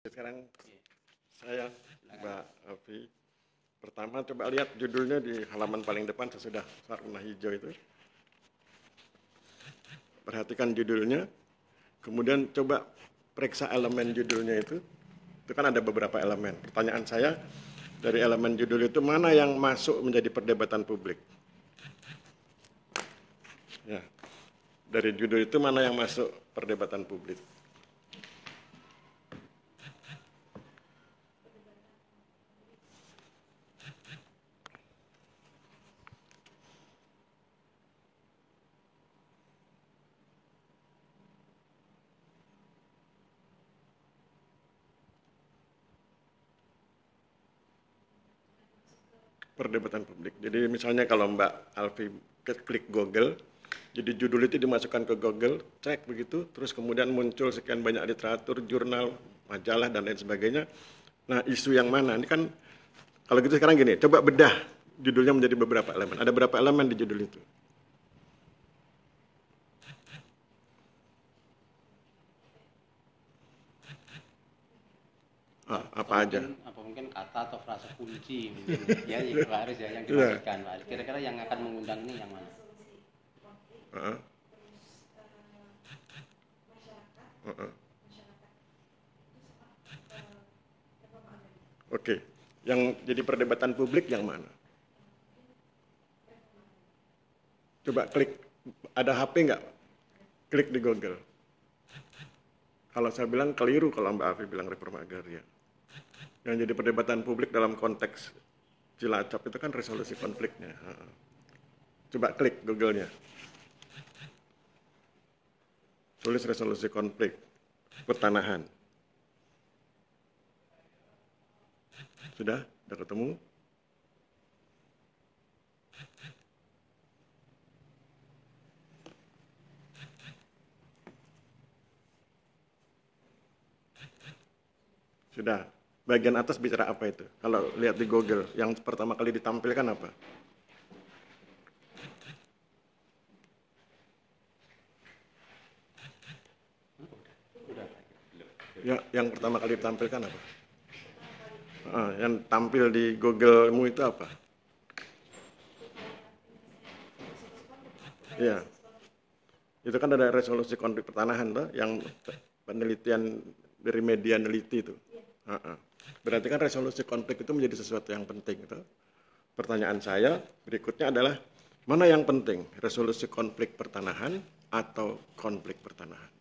Sekarang saya, Mbak Alfi. Pertama coba lihat judulnya di halaman paling depan sesudah warna hijau itu. Perhatikan judulnya, kemudian coba periksa elemen judulnya itu. Itu kan ada beberapa elemen. Pertanyaan saya, dari elemen judul itu mana yang masuk menjadi perdebatan publik? Ya, dari judul itu mana yang masuk perdebatan publik? Perdebatan publik. Jadi misalnya kalau Mbak Alfi klik Google, jadi judul itu dimasukkan ke Google, cek begitu, terus kemudian muncul sekian banyak literatur, jurnal, majalah, dan lain sebagainya. Nah, isu yang mana? Ini kan, kalau gitu sekarang gini, coba bedah judulnya menjadi beberapa elemen. Ada berapa elemen di judul itu? Apa aja? Mungkin kata atau frasa kunci mungkin ya harus ya yang dimaksudkan Pak. Kira-kira yang akan mengundang ini yang mana? Oke, yang jadi perdebatan publik yang mana? Coba klik, ada HP nggak? Klik di Google. Kalau saya bilang keliru kalau Mbak Afi bilang reforma agraria. Yang jadi perdebatan publik dalam konteks Cilacap itu kan resolusi konfliknya. Coba klik Google-nya. Tulis resolusi konflik pertanahan. Sudah ketemu? Sudah. Bagian atas bicara apa itu? Kalau lihat di Google, yang pertama kali ditampilkan apa? Ya, yang pertama kali ditampilkan apa? Yang tampil di Google-mu itu apa? Iya. Itu kan ada resolusi konflik pertanahan tuh, yang penelitian dari media neliti itu. Berarti kan resolusi konflik itu menjadi sesuatu yang penting. Gitu. Pertanyaan saya berikutnya adalah, mana yang penting? Resolusi konflik pertanahan atau konflik pertanahan?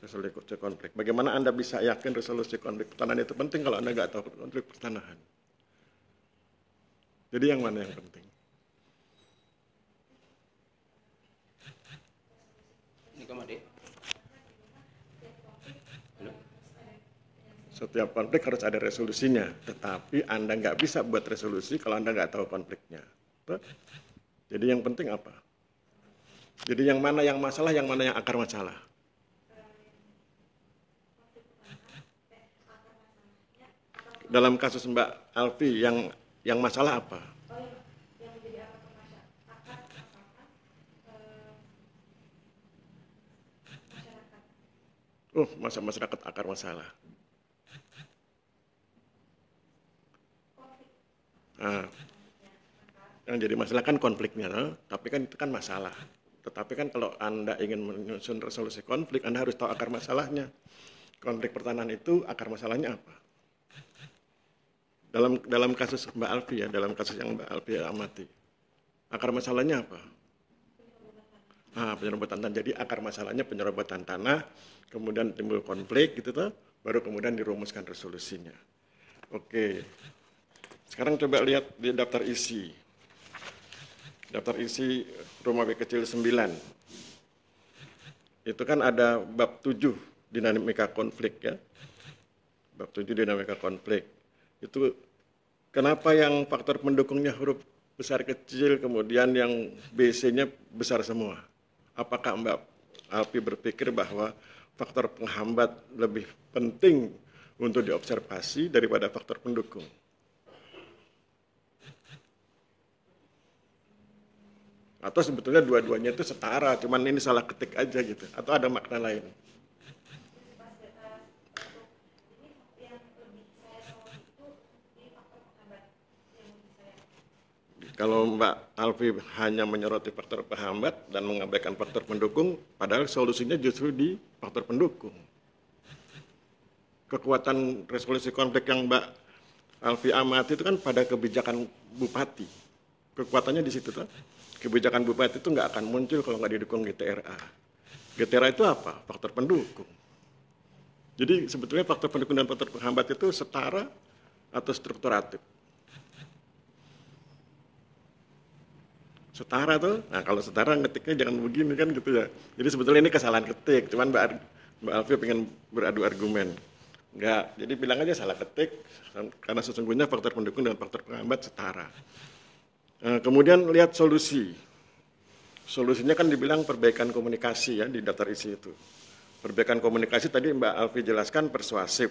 Resolusi konflik. Bagaimana Anda bisa yakin resolusi konflik pertanahan itu penting kalau Anda nggak tahu konflik pertanahan? Jadi yang mana yang penting? Ini komode. Setiap konflik harus ada resolusinya, tetapi Anda nggak bisa buat resolusi kalau Anda nggak tahu konfliknya. Jadi yang penting apa? Jadi yang mana yang masalah, yang mana yang akar masalah? Dalam kasus Mbak Alfi, yang masalah apa? Masyarakat akar masalah. Nah, yang jadi masalah kan konfliknya, tapi kan itu kan masalah. Tetapi kan kalau Anda ingin menyusun resolusi konflik, Anda harus tahu akar masalahnya. Konflik pertanahan itu akar masalahnya apa? Dalam kasus Mbak Alfi ya, dalam kasus yang Mbak Alfi amati, akar masalahnya apa? Penyerobotan tanah. Jadi akar masalahnya penyerobotan tanah, kemudian timbul konflik gitu tuh, baru kemudian dirumuskan resolusinya. Oke. Sekarang coba lihat di daftar isi. Daftar isi rumah B kecil 9. Itu kan ada bab 7 dinamika konflik ya. Bab 7 dinamika konflik. Itu kenapa yang faktor pendukungnya huruf besar kecil, kemudian yang BC-nya besar semua? Apakah Mbak Alfi berpikir bahwa faktor penghambat lebih penting untuk diobservasi daripada faktor pendukung? Atau sebetulnya dua-duanya itu setara, cuman ini salah ketik aja gitu. Atau ada makna lain? Kalau Mbak Alfi hanya menyoroti faktor penghambat dan mengabaikan faktor pendukung, padahal solusinya justru di faktor pendukung. Kekuatan resolusi konflik yang Mbak Alfi amati itu kan pada kebijakan bupati. Kekuatannya di situ tuh. Kebijakan bupati itu nggak akan muncul kalau nggak didukung GTRA. GTRA itu apa? Faktor pendukung. Jadi sebetulnya faktor pendukung dan faktor penghambat itu setara atau strukturatif. Setara tuh, nah kalau setara ngetiknya jangan begini kan gitu ya. Jadi sebetulnya ini kesalahan ketik, cuman Mbak Alfi pengen beradu argumen. Enggak, jadi bilang aja salah ketik, karena sesungguhnya faktor pendukung dan faktor penghambat setara. Kemudian lihat solusi. Solusinya kan dibilang perbaikan komunikasi ya di daftar isi itu. Perbaikan komunikasi tadi Mbak Alfi jelaskan persuasif.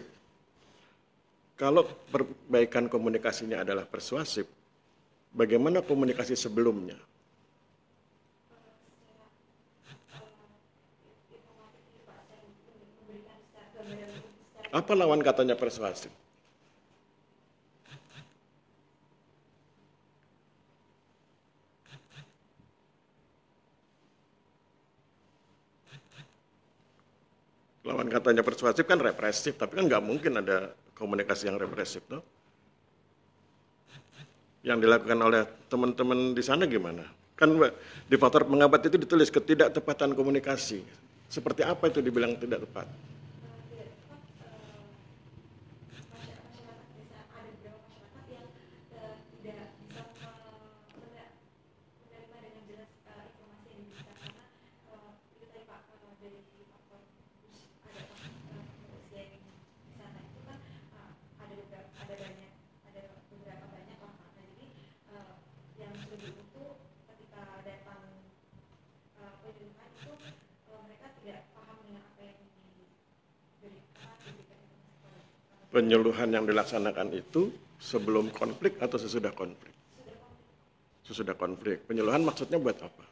Kalau perbaikan komunikasinya adalah persuasif, bagaimana komunikasi sebelumnya? Apa lawan katanya persuasif? Lawan katanya persuasif kan represif, tapi kan nggak mungkin ada komunikasi yang represif, no? Yang dilakukan oleh teman-teman di sana gimana? Kan di faktor penghambat itu ditulis ketidaktepatan komunikasi. Seperti apa itu dibilang tidak tepat? Penyuluhan yang dilaksanakan itu sebelum konflik atau sesudah konflik? Sesudah konflik. Penyuluhan maksudnya buat apa?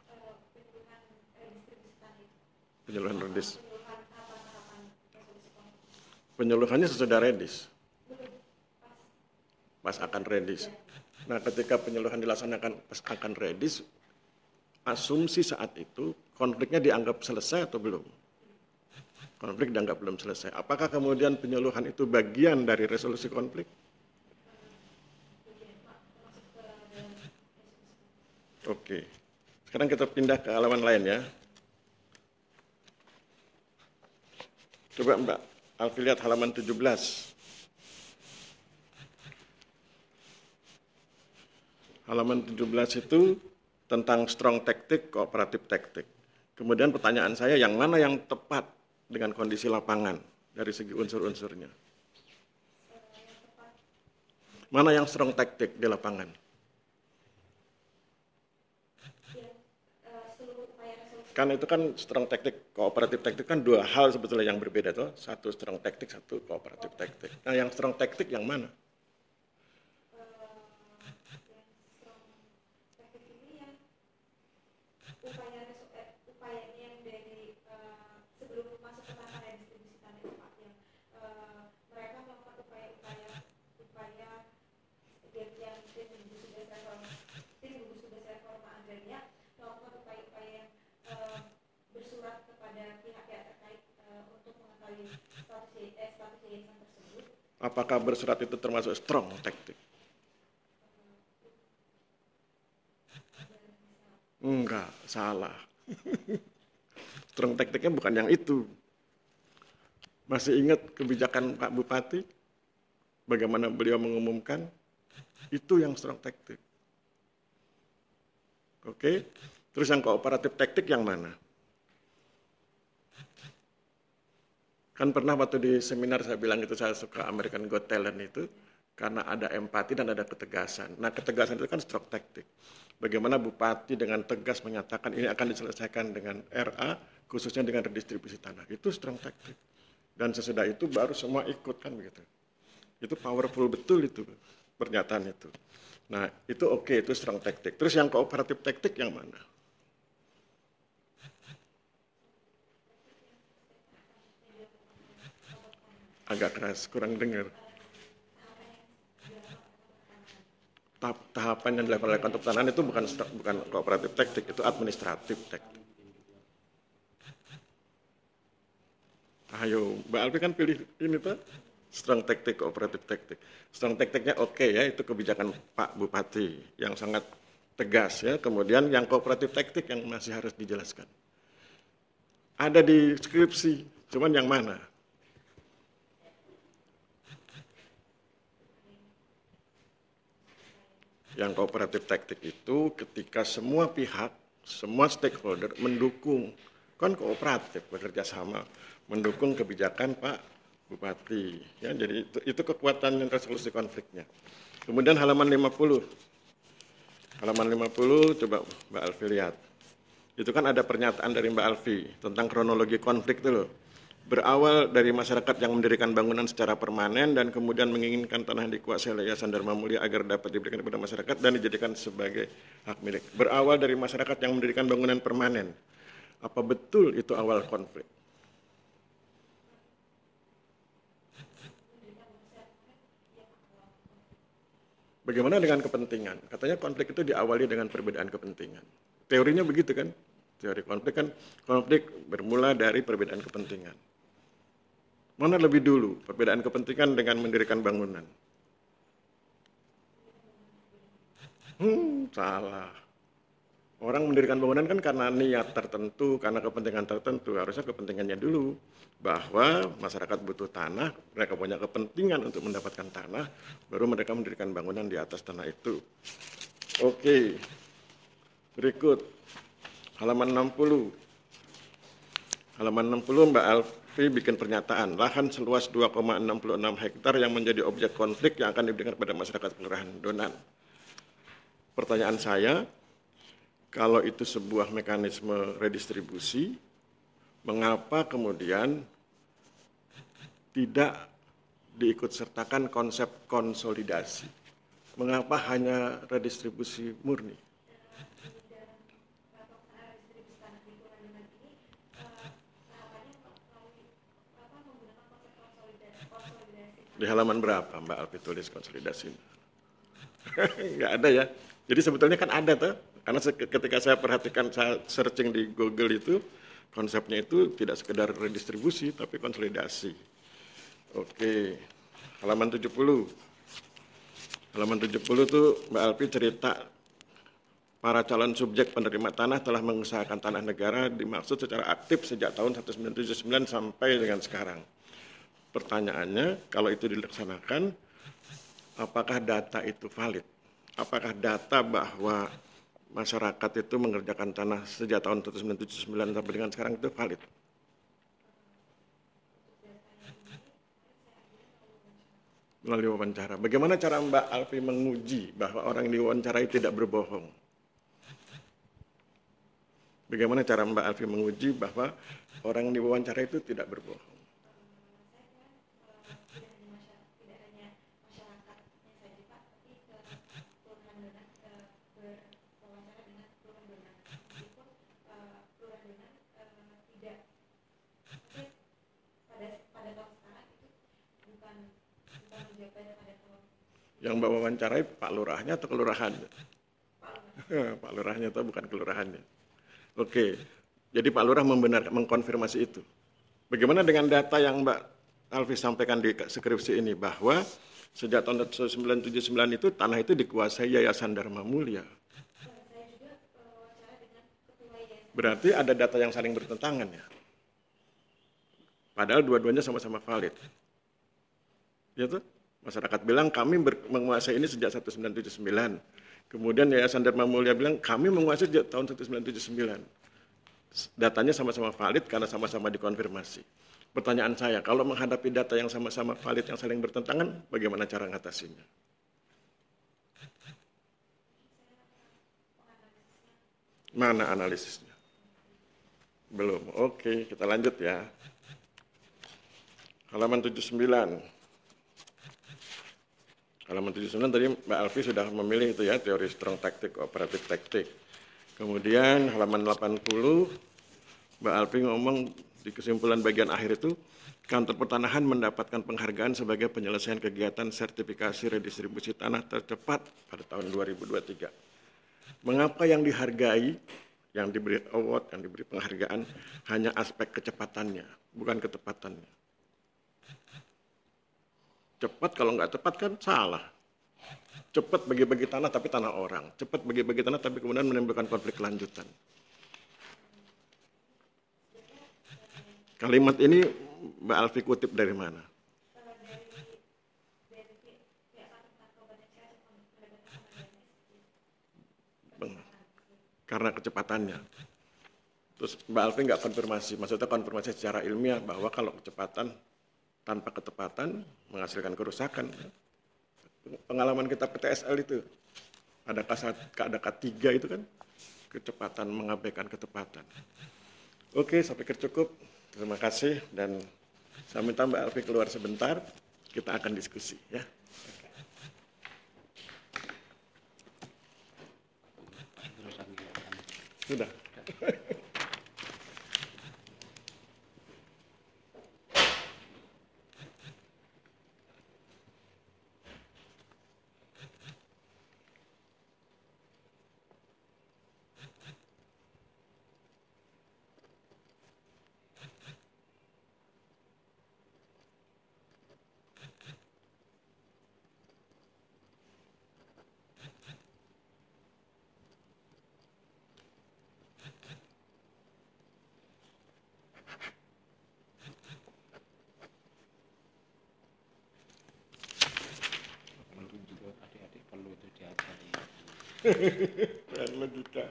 Penyuluhan redis. Penyuluhannya sesudah redis. Pas akan redis. Nah, ketika penyuluhan dilaksanakan pas akan redis, asumsi saat itu konfliknya dianggap selesai atau belum? Konflik dianggap belum selesai. Apakah kemudian penyuluhan itu bagian dari resolusi konflik? Oke. Sekarang kita pindah ke halaman lain ya. Coba Mbak Alfi lihat halaman 17. Halaman 17 itu tentang strong tactic, kooperatif tactic. Kemudian pertanyaan saya, yang mana yang tepat dengan kondisi lapangan dari segi unsur-unsurnya? Mana yang strong tactic di lapangan? Kan itu kan strong tactic, kooperatif tactic kan dua hal sebetulnya yang berbeda tuh. Satu strong tactic, satu kooperatif tactic. Nah, yang strong tactic yang mana? Apakah bersurat itu termasuk strong tactic? Enggak, salah. Strong tacticnya bukan yang itu. Masih ingat kebijakan Pak Bupati? Bagaimana beliau mengumumkan? Itu yang strong tactic. Oke, terus yang kooperatif tactic yang mana? Kan pernah waktu di seminar saya bilang itu saya suka American Got Talent itu karena ada empati dan ada ketegasan. Nah, ketegasan itu kan strong tactic. Bagaimana bupati dengan tegas menyatakan ini akan diselesaikan dengan RA, khususnya dengan redistribusi tanah. Itu strong tactic. Dan sesudah itu baru semua ikut kan begitu. Itu powerful betul itu pernyataan itu. Nah, itu oke, itu strong tactic. Terus yang kooperatif tactic yang mana? Agak keras, kurang dengar. tahapan yang dilakukan oleh kantor pertanahan itu bukan kooperatif taktik, itu administratif taktik. Ayo, Mbak Alfi kan pilih ini tuh strong taktik, kooperatif taktik. Strong taktiknya oke ya, itu kebijakan Pak Bupati yang sangat tegas ya. Kemudian yang kooperatif taktik yang masih harus dijelaskan. Ada di skripsi, cuman yang mana? Yang kooperatif taktik itu ketika semua pihak, semua stakeholder mendukung, kan kooperatif bekerja sama, mendukung kebijakan Pak Bupati. Ya, jadi itu kekuatan yang resolusi konfliknya. Kemudian halaman 50. Halaman 50 coba Mbak Alfi lihat. Itu kan ada pernyataan dari Mbak Alfi tentang kronologi konflik itu loh. Berawal dari masyarakat yang mendirikan bangunan secara permanen dan kemudian menginginkan tanah yang dikuasai oleh Yayasan Dharma Mulia agar dapat diberikan kepada masyarakat dan dijadikan sebagai hak milik. Berawal dari masyarakat yang mendirikan bangunan permanen. Apa betul itu awal konflik? Bagaimana dengan kepentingan? Katanya konflik itu diawali dengan perbedaan kepentingan. Teorinya begitu kan? Teori konflik kan, konflik bermula dari perbedaan kepentingan. Mana lebih dulu, perbedaan kepentingan dengan mendirikan bangunan? Salah. Orang mendirikan bangunan kan karena niat tertentu, karena kepentingan tertentu. Harusnya kepentingannya dulu. Bahwa masyarakat butuh tanah, mereka punya kepentingan untuk mendapatkan tanah, baru mereka mendirikan bangunan di atas tanah itu. Oke. Berikut. Halaman 60. Halaman 60 Mbak Alfi bikin pernyataan. Lahan seluas 2,66 hektar yang menjadi objek konflik yang akan diberikan kepada masyarakat Kelurahan Donan. Pertanyaan saya, kalau itu sebuah mekanisme redistribusi, mengapa kemudian tidak diikutsertakan konsep konsolidasi? Mengapa hanya redistribusi murni? Di halaman berapa Mbak Alfi tulis konsolidasi? Nggak ada ya. Jadi sebetulnya kan ada tuh. Karena ketika saya perhatikan, saya searching di Google itu, konsepnya itu tidak sekedar redistribusi, tapi konsolidasi. Oke, halaman 70. Halaman 70 tuh Mbak Alfi cerita, para calon subjek penerima tanah telah mengusahakan tanah negara dimaksud secara aktif sejak tahun 1979 sampai dengan sekarang. Pertanyaannya, kalau itu dilaksanakan, apakah data itu valid? Apakah data bahwa masyarakat itu mengerjakan tanah sejak tahun 1979 sampai dengan sekarang itu valid? Melalui wawancara. Bagaimana cara Mbak Alfi menguji bahwa orang yang diwawancarai tidak berbohong? Bagaimana cara Mbak Alfi menguji bahwa orang yang diwawancarai itu tidak berbohong? Yang Mbak wawancarai Pak Lurahnya atau kelurahan? Pak Lurahnya atau bukan kelurahannya? Oke, jadi Pak Lurah mengkonfirmasi itu. Bagaimana dengan data yang Mbak Alfi sampaikan di skripsi ini, bahwa sejak tahun 1979 itu tanah itu dikuasai Yayasan Dharma Mulia. Berarti ada data yang saling bertentangan ya? Padahal dua-duanya sama-sama valid. Ya tuh? Masyarakat bilang kami menguasai ini sejak 1979. Kemudian Yayasan Dharma Mulia bilang kami menguasai sejak tahun 1979. Datanya sama-sama valid karena sama-sama dikonfirmasi. Pertanyaan saya, kalau menghadapi data yang sama-sama valid yang saling bertentangan, bagaimana cara mengatasinya? Mana analisisnya? Belum. Oke, kita lanjut ya. Halaman 79. Halaman 79 tadi Mbak Alfi sudah memilih itu ya, teori strong taktik, kooperatif taktik. Kemudian halaman 80, Mbak Alfi ngomong Di kesimpulan bagian akhir itu, Kantor Pertanahan mendapatkan penghargaan sebagai penyelesaian kegiatan sertifikasi redistribusi tanah tercepat pada tahun 2023. Mengapa yang dihargai, yang diberi award, yang diberi penghargaan hanya aspek kecepatannya, bukan ketepatannya? Cepat kalau nggak tepat kan salah. Cepat bagi-bagi tanah tapi tanah orang. Cepat bagi-bagi tanah tapi kemudian menimbulkan konflik lanjutan. Kalimat ini Mbak Alfi kutip dari mana? Karena kecepatannya. Terus Mbak Alfi nggak konfirmasi, maksudnya konfirmasi secara ilmiah bahwa kalau kecepatan tanpa ketepatan menghasilkan kerusakan. Pengalaman kita PTSL itu, ada K3 itu kan, kecepatan mengabaikan ketepatan. Oke, saya pikir cukup. Terima kasih dan saya minta Mbak Alfi keluar sebentar, kita akan diskusi ya. Sudah. Adik-adik perlu itu diajari. Logika.